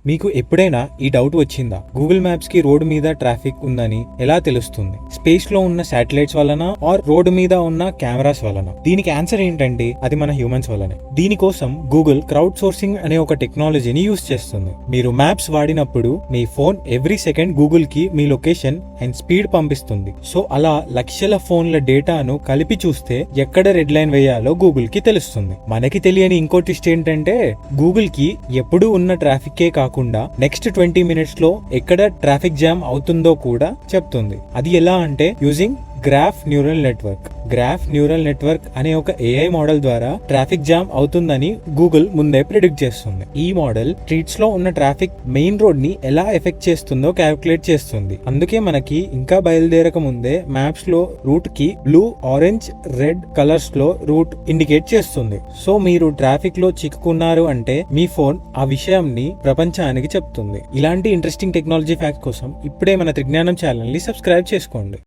మీకు ఎప్పుడైనా ఈ డౌట్ వచ్చిందా? గూగుల్ మ్యాప్స్ కి రోడ్డు మీద ట్రాఫిక్ ఉందని ఎలా తెలుస్తుంది? స్పేస్ లో ఉన్న శాటిలైట్స్ వలన ఆర్ రోడ్డు మీద ఉన్న కెమెరాస్ వలన? దీనికి ఆన్సర్ ఏంటంటే అది మన హ్యూమన్స్ వల్లనే. దీనికోసం గూగుల్ క్రౌడ్ సోర్సింగ్ అనే ఒక టెక్నాలజీని యూజ్ చేస్తుంది. మీరు మ్యాప్స్ వాడినప్పుడు మీ ఫోన్ ఎవ్రీ సెకండ్ గూగుల్ కి మీ లొకేషన్ అండ్ స్పీడ్ పంపిస్తుంది. సో అలా లక్షల ఫోన్ల డేటాను కలిపి చూస్తే ఎక్కడ రెడ్ లైన్ వేయాలో గూగుల్ కి తెలుస్తుంది. మనకి తెలియని ఇంకో ట్విస్ట్ ఏంటంటే గూగుల్ కి ఎప్పుడు ఉన్న ట్రాఫిక్ కాకుండా నెక్స్ట్ 20 minutes లో ఎక్కడ ట్రాఫిక్ జామ్ అవుతుందో కూడా చెప్తుంది. అది ఎలా అంటే యూజింగ్ గ్రాఫ్ న్యూరల్ నెట్వర్క్ అనే ఒక ఏఐ మోడల్ ద్వారా ట్రాఫిక్ జామ్ అవుతుందని గూగుల్ ముందే ప్రిడిక్ట్ చేస్తుంది. ఈ మోడల్ స్ట్రీట్స్ లో ఉన్న ట్రాఫిక్ మెయిన్ రోడ్ ని ఎలా ఎఫెక్ట్ చేస్తుందో క్యాల్కులేట్ చేస్తుంది. అందుకే మనకి ఇంకా బయలుదేరక ముందే మ్యాప్స్ లో రూట్ కి బ్లూ, ఆరెంజ్, రెడ్ కలర్స్ లో రూట్ ఇండికేట్ చేస్తుంది. సో మీరు ట్రాఫిక్ లో చిక్కుకున్నారు అంటే మీ ఫోన్ ఆ విషయాన్ని ప్రపంచానికి చెప్తుంది. ఇలాంటి ఇంట్రెస్టింగ్ టెక్నాలజీ ఫ్యాక్ట్స్ కోసం ఇప్పుడే మన త్రిజ్ఞానం ఛానల్ ని సబ్స్క్రైబ్ చేసుకోండి.